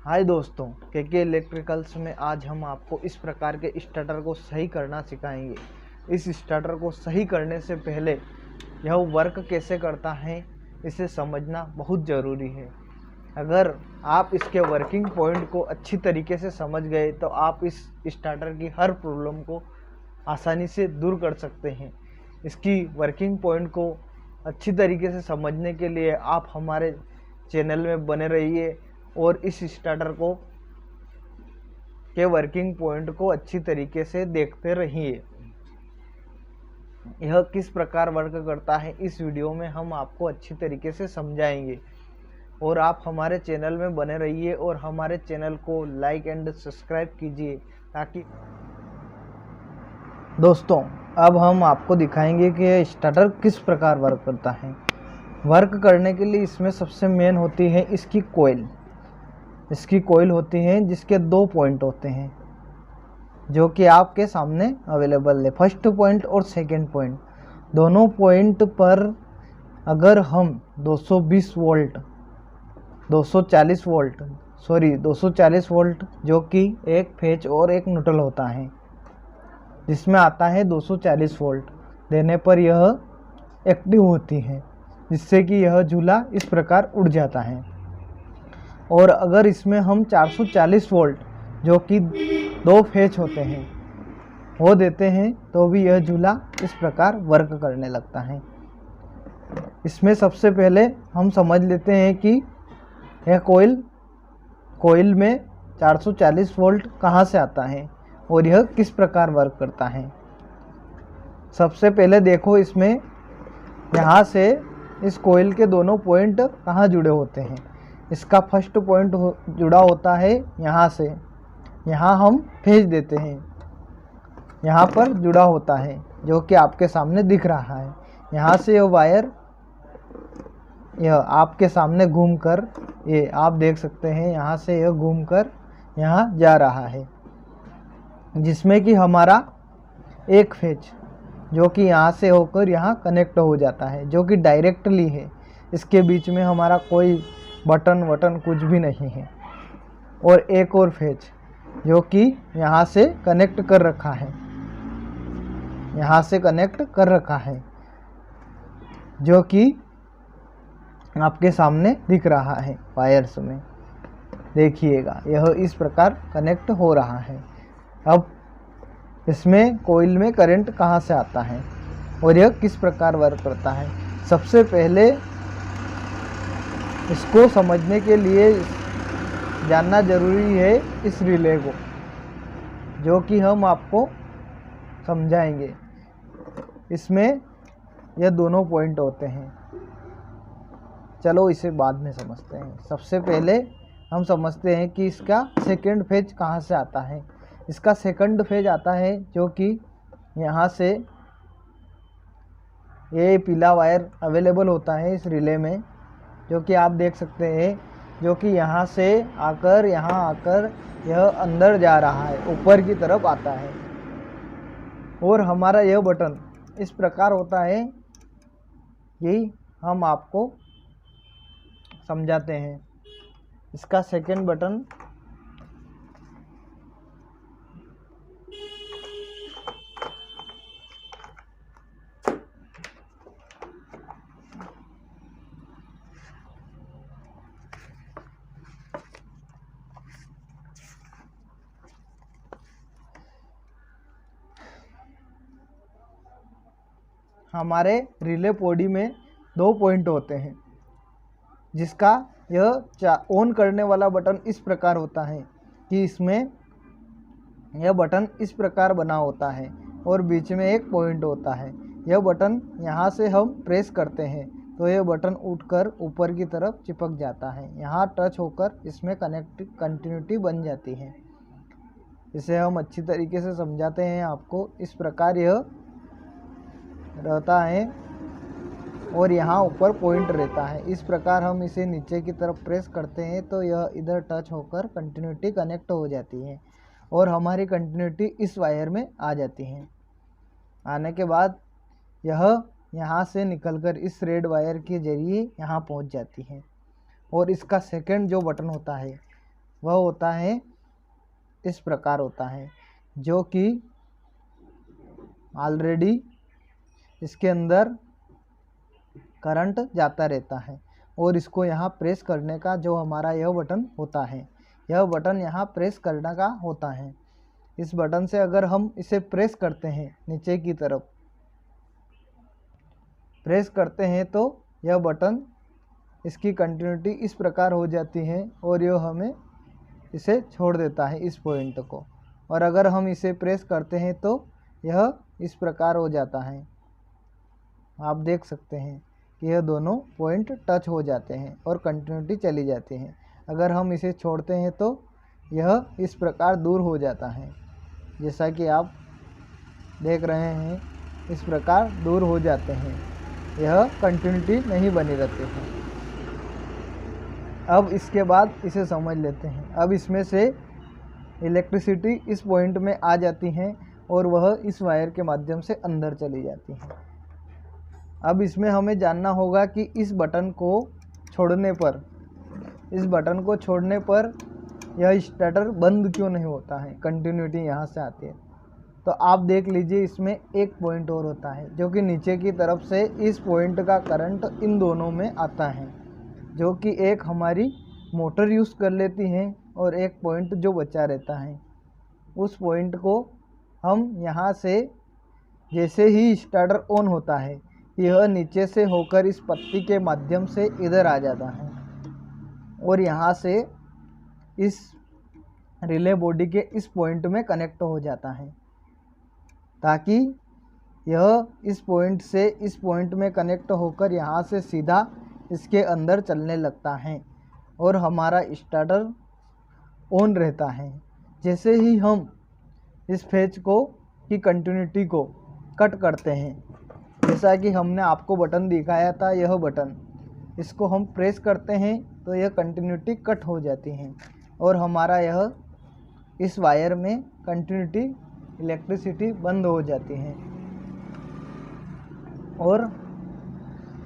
हाय दोस्तों, के इलेक्ट्रिकल्स में आज हम आपको इस प्रकार के स्टार्टर को सही करना सिखाएंगे। इस स्टार्टर को सही करने से पहले यह वर्क कैसे करता है इसे समझना बहुत ज़रूरी है। अगर आप इसके वर्किंग पॉइंट को अच्छी तरीके से समझ गए तो आप इस स्टार्टर की हर प्रॉब्लम को आसानी से दूर कर सकते हैं। इसकी वर्किंग पॉइंट को अच्छी तरीके से समझने के लिए आप हमारे चैनल में बने रहिए और इस स्टार्टर को के वर्किंग पॉइंट को अच्छी तरीके से देखते रहिए। यह किस प्रकार वर्क करता है इस वीडियो में हम आपको अच्छी तरीके से समझाएंगे और आप हमारे चैनल में बने रहिए और हमारे चैनल को लाइक एंड सब्सक्राइब कीजिए ताकि दोस्तों अब हम आपको दिखाएंगे कि यह स्टार्टर किस प्रकार वर्क करता है। वर्क करने के लिए इसमें सबसे मेन होती है इसकी कोयल होती है जिसके 2 पॉइंट होते हैं जो कि आपके सामने अवेलेबल है। फर्स्ट पॉइंट और सेकंड पॉइंट, दोनों पॉइंट पर अगर हम 240 वोल्ट जो कि एक फेज और एक न्यूट्रल होता है जिसमें आता है 240 वोल्ट देने पर यह एक्टिव होती है, जिससे कि यह झूला इस प्रकार उड़ जाता है। और अगर इसमें हम 440 वोल्ट जो कि 2 फेज होते हैं वो देते हैं तो भी यह झूला इस प्रकार वर्क करने लगता है। इसमें सबसे पहले हम समझ लेते हैं कि यह कोयल में 440 वोल्ट कहाँ से आता है और यह किस प्रकार वर्क करता है। सबसे पहले देखो इसमें यहाँ से इस कोयल के दोनों पॉइंट कहाँ जुड़े होते हैं। इसका फर्स्ट पॉइंट जुड़ा होता है यहाँ से, यहाँ हम फेज देते हैं, यहाँ पर जुड़ा होता है जो कि आपके सामने दिख रहा है। यहाँ से यह वायर यह आपके सामने घूमकर ये आप देख सकते हैं, यहाँ से यह घूमकर यहाँ जा रहा है जिसमें कि हमारा एक फेज जो कि यहाँ से होकर यहाँ कनेक्ट हो जाता है जो कि डायरेक्टली है। इसके बीच में हमारा कोई बटन कुछ भी नहीं है। और एक और फेज जो कि यहाँ से कनेक्ट कर रखा है, यहाँ से कनेक्ट कर रखा है जो कि आपके सामने दिख रहा है। वायर्स में देखिएगा यह इस प्रकार कनेक्ट हो रहा है। अब इसमें कोयल में करंट कहाँ से आता है और यह किस प्रकार वर्क करता है। सबसे पहले इसको समझने के लिए जानना ज़रूरी है इस रिले को जो कि हम आपको समझाएंगे। इसमें यह दोनों पॉइंट होते हैं, चलो इसे बाद में समझते हैं। सबसे पहले हम समझते हैं कि इसका सेकंड फेज कहाँ से आता है। इसका सेकंड फेज आता है जो कि यहाँ से ये पीला वायर अवेलेबल होता है इस रिले में जो कि आप देख सकते हैं, जो कि यहाँ से आकर यहाँ आकर यह अंदर जा रहा है, ऊपर की तरफ आता है। और हमारा यह बटन इस प्रकार होता है कि हम आपको समझाते हैं। इसका सेकंड बटन हमारे रिले बॉडी में 2 पॉइंट होते हैं जिसका यह ऑन करने वाला बटन इस प्रकार होता है कि इसमें यह बटन इस प्रकार बना होता है और बीच में एक पॉइंट होता है। यह बटन यहाँ से हम प्रेस करते हैं तो यह बटन उठकर ऊपर की तरफ चिपक जाता है, यहाँ टच होकर इसमें कंटिन्यूटी बन जाती है। इसे हम अच्छी तरीके से समझाते हैं आपको। इस प्रकार यह रहता है और यहाँ ऊपर पॉइंट रहता है। इस प्रकार हम इसे नीचे की तरफ प्रेस करते हैं तो यह इधर टच होकर कंटिन्यूटी कनेक्ट हो जाती है और हमारी कंटिन्यूटी इस वायर में आ जाती है। आने के बाद यह यहाँ से निकलकर इस रेड वायर के जरिए यहाँ पहुँच जाती है। और इसका सेकंड जो बटन होता है वह होता है इस प्रकार होता है, जो कि ऑलरेडी इसके अंदर करंट जाता रहता है और इसको यहाँ प्रेस करने का जो हमारा यह बटन होता है, यह बटन यहाँ प्रेस करने का होता है। इस बटन से अगर हम इसे प्रेस करते हैं नीचे की तरफ प्रेस करते हैं तो यह बटन इसकी कंटिन्यूटी इस प्रकार हो जाती है और यह हमें इसे छोड़ देता है इस पॉइंट को। और अगर हम इसे प्रेस करते हैं तो यह इस प्रकार हो जाता है। आप देख सकते हैं कि यह दोनों पॉइंट टच हो जाते हैं और कंटिन्यूटी चली जाती है। अगर हम इसे छोड़ते हैं तो यह इस प्रकार दूर हो जाता है, जैसा कि आप देख रहे हैं, इस प्रकार दूर हो जाते हैं, यह कंटिन्यूटी नहीं बनी रहती है। अब इसके बाद इसे समझ लेते हैं। अब इसमें से इलेक्ट्रिसिटी इस पॉइंट में आ जाती है और वह इस वायर के माध्यम से अंदर चली जाती है। अब इसमें हमें जानना होगा कि इस बटन को छोड़ने पर यह स्टार्टर बंद क्यों नहीं होता है, कंटिन्यूटी यहाँ से आती है। तो आप देख लीजिए, इसमें एक पॉइंट और होता है जो कि नीचे की तरफ से इस पॉइंट का करंट इन दोनों में आता है, जो कि एक हमारी मोटर यूज़ कर लेती है और एक पॉइंट जो बचा रहता है। उस पॉइंट को हम यहाँ से जैसे ही स्टार्टर ऑन होता है, यह नीचे से होकर इस पत्ती के माध्यम से इधर आ जाता है और यहाँ से इस रिले बॉडी के इस पॉइंट में कनेक्ट हो जाता है, ताकि यह इस पॉइंट से इस पॉइंट में कनेक्ट होकर यहाँ से सीधा इसके अंदर चलने लगता है और हमारा स्टार्टर ऑन रहता है। जैसे ही हम इस फेज को की कंटिन्यूटी को कट करते हैं, जैसा कि हमने आपको बटन दिखाया था, यह बटन इसको हम प्रेस करते हैं तो यह कंटिन्यूटी कट हो जाती है और हमारा यह इस वायर में कंटिन्यूटी इलेक्ट्रिसिटी बंद हो जाती है और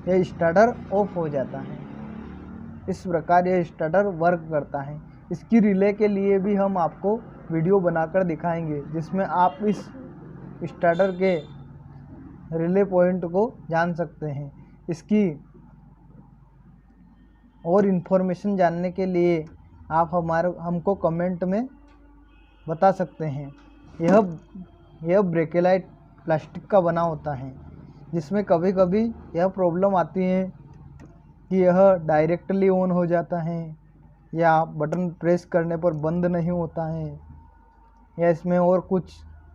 यह स्टार्टर ऑफ हो जाता है। इस प्रकार यह स्टार्टर वर्क करता है। इसकी रिले के लिए भी हम आपको वीडियो बनाकर दिखाएंगे, जिसमें आप इस स्टार्टर के रिले पॉइंट को जान सकते हैं। इसकी और इन्फॉर्मेशन जानने के लिए आप हमको कमेंट में बता सकते हैं। यह ब्रेकेलाइट प्लास्टिक का बना होता है, जिसमें कभी कभी यह प्रॉब्लम आती है कि यह डायरेक्टली ऑन हो जाता है या बटन प्रेस करने पर बंद नहीं होता है, या इसमें और कुछ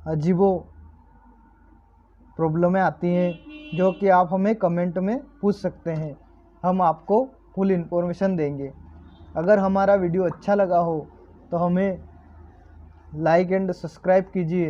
अजीबो प्रॉब्लमें आती हैं, जो कि आप हमें कमेंट में पूछ सकते हैं। हम आपको फुल इन्फॉर्मेशन देंगे। अगर हमारा वीडियो अच्छा लगा हो तो हमें लाइक एंड सब्सक्राइब कीजिए